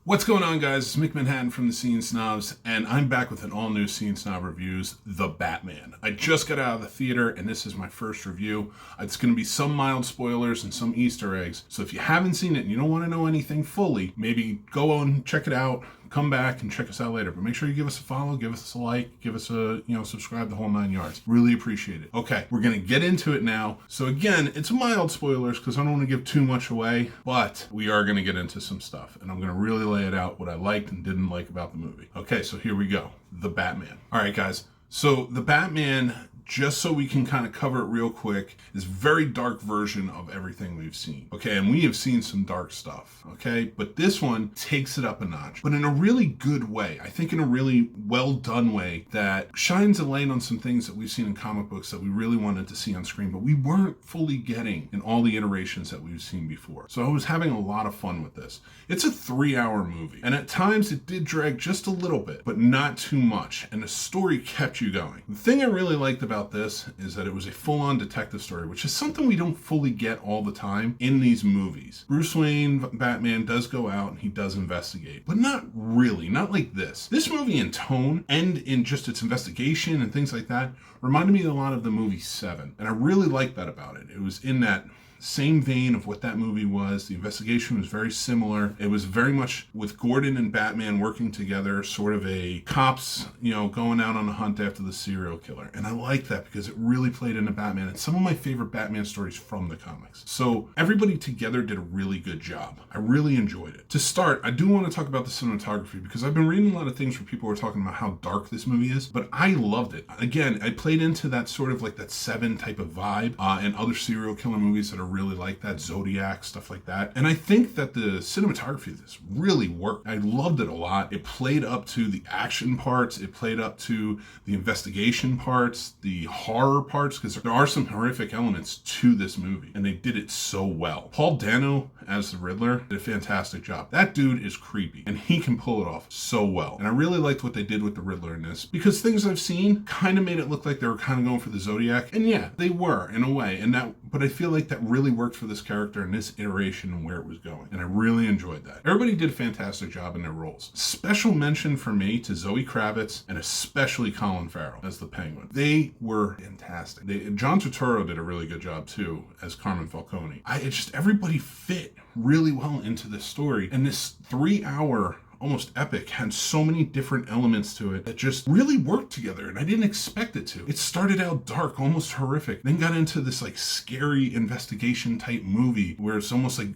What's going on, guys? It's Mick Manhattan from the Scene Snobs, and I'm back with an all-new Scene Snob reviews, The Batman. I just got out of the theater, and this is my first review. It's going to be some mild spoilers and some Easter eggs, so if you haven't seen it and you don't want to know anything fully, maybe go on, check it out, come back and check us out later. But make sure you give us a follow, give us a like, give us a, subscribe, the whole 9 yards. Really appreciate it. Okay, we're going to get into it now. So again, it's mild spoilers because I don't want to give too much away, but we are going to get into some stuff, and I'm going to really lay it out what I liked and didn't like about the movie. Okay, so here we go. The Batman. All right, guys. So The Batman, just so we can kind of cover it real quick, is a very dark version of everything we've seen. Okay, and we have seen some dark stuff, okay? But this one takes it up a notch, but in a really good way. I think in a really well done way that shines a light on some things that we've seen in comic books that we really wanted to see on screen, but we weren't fully getting in all the iterations that we've seen before. So I was having a lot of fun with this. It's a 3-hour movie, and at times it did drag just a little bit, but not too much, and the story kept you going. The thing I really liked about this is that it was a full-on detective story, which is something we don't fully get all the time in these movies. Bruce Wayne, Batman, does go out and he does investigate, but not really, not like this. This movie in tone and in just its investigation and things like that reminded me a lot of the movie Seven, and I really liked that about it. It was in that same vein of what that movie was. The investigation was very similar. It was very much with Gordon and Batman working together, sort of a cops, going out on a hunt after the serial killer. And I like that because it really played into Batman and some of my favorite Batman stories from the comics. So everybody together did a really good job. I really enjoyed it. To start, I do want to talk about the cinematography because I've been reading a lot of things where people were talking about how dark this movie is, but I loved it. Again, I played into that sort of like that Seven type of vibe and other serial killer movies that are really like that, Zodiac, stuff like that. And I think that the cinematography of this really worked. I loved it a lot. It played up to the action parts. It played up to the investigation parts, the horror parts, because there are some horrific elements to this movie, and they did it so well. Paul Dano as the Riddler did a fantastic job. That dude is creepy, and he can pull it off so well. And I really liked what they did with the Riddler in this, because things I've seen kind of made it look like they were kind of going for the Zodiac, and yeah, they were in a way, but I feel like that really worked for this character and this iteration and where it was going. And I really enjoyed that. Everybody did a fantastic job in their roles. Special mention for me to Zoe Kravitz and especially Colin Farrell as the Penguin. They were fantastic. John Turturro did a really good job too as Carmine Falcone. Everybody fit really well into this story. And this 3-hour almost epic had so many different elements to it that just really worked together, and I didn't expect it to. It started out dark, almost horrific, then got into this like scary investigation type movie where it's almost like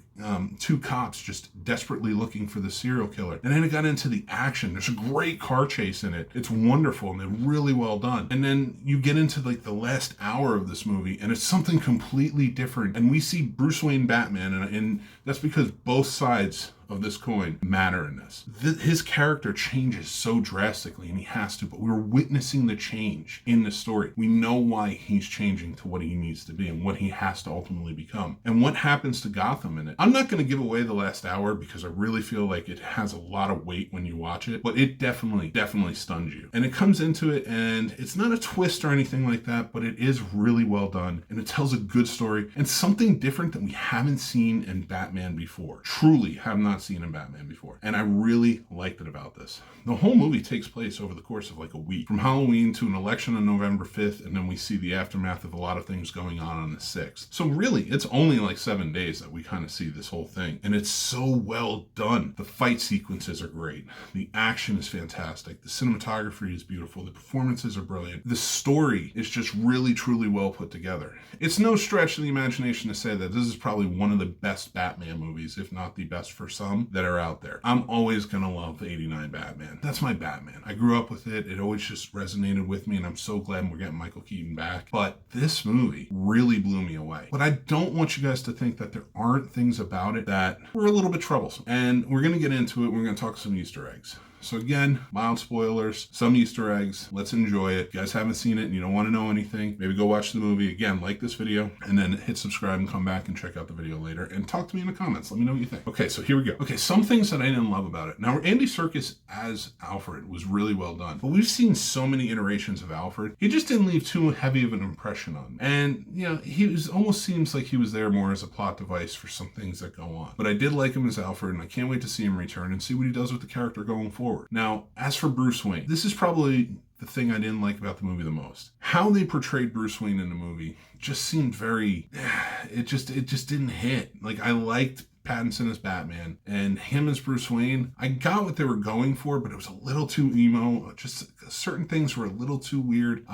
two cops just desperately looking for the serial killer, and then it got into the action. There's a great car chase in it. It's wonderful and they're really well done. And then you get into like the last hour of this movie and it's something completely different, and we see Bruce Wayne Batman, and that's because both sides of this coin matter in this. His character changes so drastically, and he has to, but we're witnessing the change in the story. We know why he's changing to what he needs to be and what he has to ultimately become, and what happens to Gotham in it. I'm not going to give away the last hour because I really feel like it has a lot of weight when you watch it, but it definitely stuns you. And it comes into it, and it's not a twist or anything like that, but it is really well done, and it tells a good story and something different that we haven't seen in Batman before. Truly have not seen in Batman before, and I really liked it about this. The whole movie takes place over the course of like a week, from Halloween to an election on November 5th, and then we see the aftermath of a lot of things going on the 6th. So really, it's only like 7 days that we kind of see this whole thing, and it's so well done. The fight sequences are great. The action is fantastic. The cinematography is beautiful. The performances are brilliant. The story is just really, truly well put together. It's no stretch of the imagination to say that this is probably one of the best Batman movies, if not the best for some, that are out there. I'm always gonna love the 89 Batman. That's my Batman. I grew up with it. It always just resonated with me, and I'm so glad we're getting Michael Keaton back. But this movie really blew me away. But I don't want you guys to think that there aren't things about it that were a little bit troublesome. And we're gonna get into it. We're gonna talk some Easter eggs. So again, mild spoilers, some Easter eggs. Let's enjoy it. If you guys haven't seen it and you don't want to know anything, maybe go watch the movie. Again, like this video and then hit subscribe and come back and check out the video later and talk to me in the comments. Let me know what you think. Okay, so here we go. Okay, some things that I didn't love about it. Now, Andy Serkis as Alfred was really well done, but we've seen so many iterations of Alfred. He just didn't leave too heavy of an impression on me. And, almost seems like he was there more as a plot device for some things that go on. But I did like him as Alfred, and I can't wait to see him return and see what he does with the character going forward. Now, as for Bruce Wayne, this is probably the thing I didn't like about the movie the most. How they portrayed Bruce Wayne in the movie just seemed very, it just didn't hit. Like, I liked Pattinson as Batman and him as Bruce Wayne. I got what they were going for, but it was a little too emo. Just certain things were a little too weird.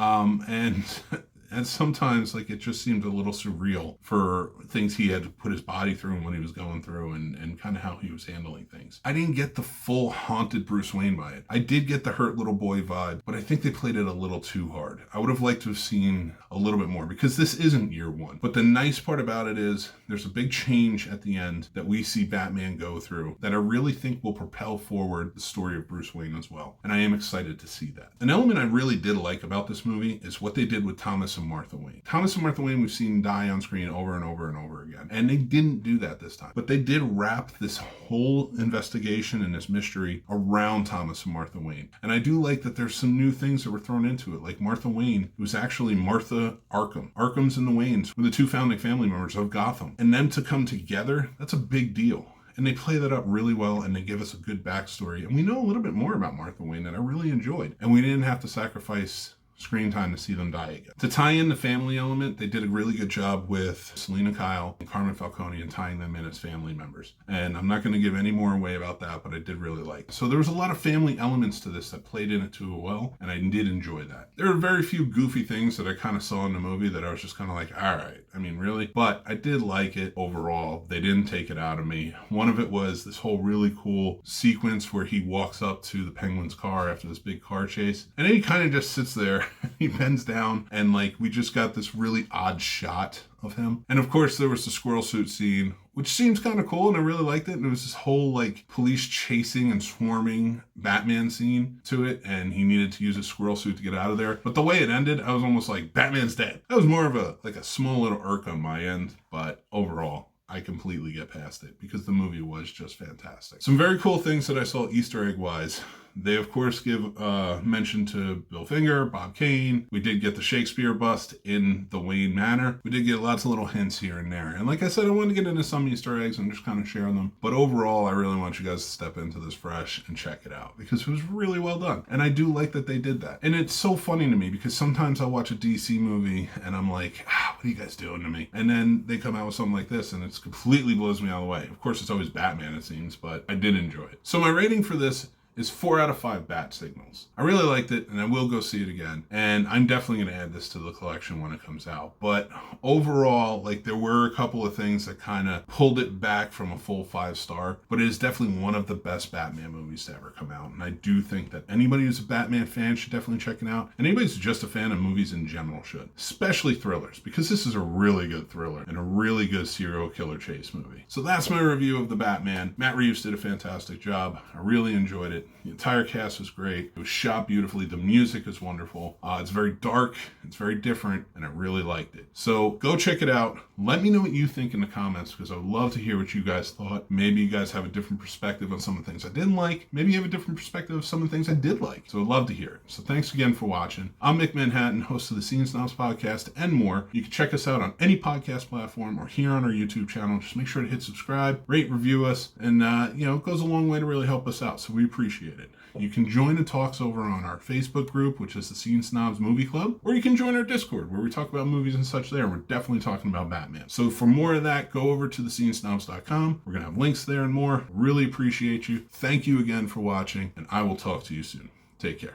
And sometimes, it just seemed a little surreal for things he had to put his body through and what he was going through and kind of how he was handling things. I didn't get the full haunted Bruce Wayne by it. I did get the hurt little boy vibe, but I think they played it a little too hard. I would have liked to have seen a little bit more because this isn't year one. But the nice part about it is there's a big change at the end that we see Batman go through that I really think will propel forward the story of Bruce Wayne as well. And I am excited to see that. An element I really did like about this movie is what they did with Thomas and Martha Wayne. Thomas and Martha Wayne we've seen die on screen over and over and over again. And they didn't do that this time. But they did wrap this whole investigation and this mystery around Thomas and Martha Wayne. And I do like that there's some new things that were thrown into it. Like Martha Wayne, who's actually Martha Arkham. Arkham's and the Waynes were the two founding family members of Gotham. And them to come together, that's a big deal. And they play that up really well, and they give us a good backstory. And we know a little bit more about Martha Wayne that I really enjoyed. And we didn't have to sacrifice screen time to see them die again. To tie in the family element, they did a really good job with Selena Kyle and Carmen Falcone and tying them in as family members. And I'm not going to give any more away about that, but I did really like it. So there was a lot of family elements to this that played in it too well, and I did enjoy that. There were very few goofy things that I kind of saw in the movie that I was just kind of like, all right, I mean, really? But I did like it overall. They didn't take it out of me. One of it was this whole really cool sequence where he walks up to the Penguin's car after this big car chase, and then he kind of just sits there. He bends down and we just got this really odd shot of him. And of course there was the squirrel suit scene, which seems kind of cool and I really liked it. And it was this whole police chasing and swarming Batman scene to it. And he needed to use his squirrel suit to get out of there. But the way it ended, I was almost like, Batman's dead. That was more of a small little irk on my end. But overall, I completely get past it because the movie was just fantastic. Some very cool things that I saw Easter egg wise. They, of course, give mention to Bill Finger, Bob Kane. We did get the Shakespeare bust in the Wayne Manor. We did get lots of little hints here and there. And like I said, I wanted to get into some Easter eggs and just kind of share them. But overall, I really want you guys to step into this fresh and check it out because it was really well done. And I do like that they did that. And it's so funny to me because sometimes I'll watch a DC movie and I'm like, what are you guys doing to me? And then they come out with something like this and it completely blows me out of the way. Of course, it's always Batman, it seems, but I did enjoy it. So my rating for this is 4 out of 5 bat signals. I really liked it and I will go see it again. And I'm definitely going to add this to the collection when it comes out. But overall, there were a couple of things that kind of pulled it back from a full 5-star. But it is definitely one of the best Batman movies to ever come out. And I do think that anybody who's a Batman fan should definitely check it out. And anybody who's just a fan of movies in general should. Especially thrillers, because this is a really good thriller and a really good serial killer chase movie. So that's my review of The Batman. Matt Reeves did a fantastic job. I really enjoyed it. The entire cast was great. It was shot beautifully. The music is wonderful. It's very dark. It's very different, and I really liked it. So go check it out. Let me know what you think in the comments because I would love to hear what you guys thought. Maybe you guys have a different perspective on some of the things I didn't like. Maybe you have a different perspective of some of the things I did like. So I'd love to hear it. So thanks again for watching. I'm Mick Manhattan, host of the Scene Snobs Podcast and more. You can check us out on any podcast platform or here on our YouTube channel. Just make sure to hit subscribe, rate, review us, and it goes a long way to really help us out. So we appreciate it. You can join the talks over on our Facebook group, which is the Scene Snobs Movie Club, or you can join our Discord where we talk about movies and such there. We're definitely talking about Batman. So for more of that, go over to thescenesnobs.com. We're going to have links there and more. Really appreciate you. Thank you again for watching, and I will talk to you soon. Take care.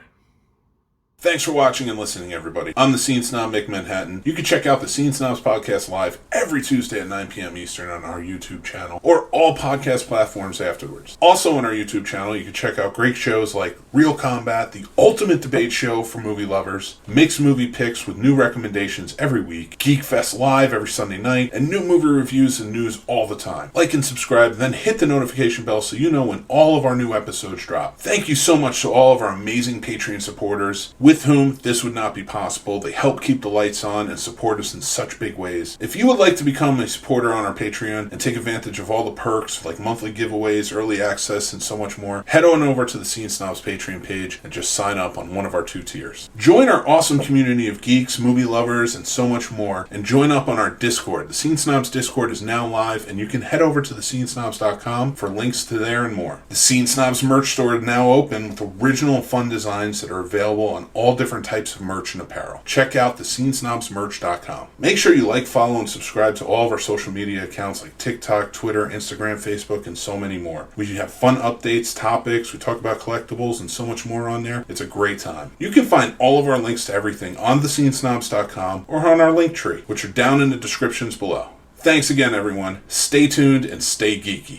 Thanks for watching and listening, everybody. I'm the Scene Snob, Mick Manhattan. You can check out the Scene Snobs Podcast live every Tuesday at 9 p.m. Eastern on our YouTube channel, or all podcast platforms afterwards. Also on our YouTube channel, you can check out great shows like Real Combat, the ultimate debate show for movie lovers, Mick's movie picks with new recommendations every week, Geek Fest live every Sunday night, and new movie reviews and news all the time. Like and subscribe, then hit the notification bell so you know when all of our new episodes drop. Thank you so much to all of our amazing Patreon supporters, with whom this would not be possible. They help keep the lights on and support us in such big ways. If you would like to become a supporter on our Patreon and take advantage of all the perks like monthly giveaways, early access, and so much more, head on over to the Scene Snobs Patreon page and just sign up on one of our 2 tiers. Join our awesome community of geeks, movie lovers, and so much more, and join up on our Discord. The Scene Snobs Discord is now live, and you can head over to thescenesnobs.com for links to there and more. The Scene Snobs merch store is now open with original fun designs that are available on all different types of merch and apparel. Check out thescenesnobsmerch.com. Make sure you like, follow, and subscribe to all of our social media accounts like TikTok, Twitter, Instagram, Facebook, and so many more. We have fun updates, topics, we talk about collectibles, and so much more on there. It's a great time. You can find all of our links to everything on thescenesnobs.com or on our link tree, which are down in the descriptions below. Thanks again, everyone. Stay tuned and stay geeky.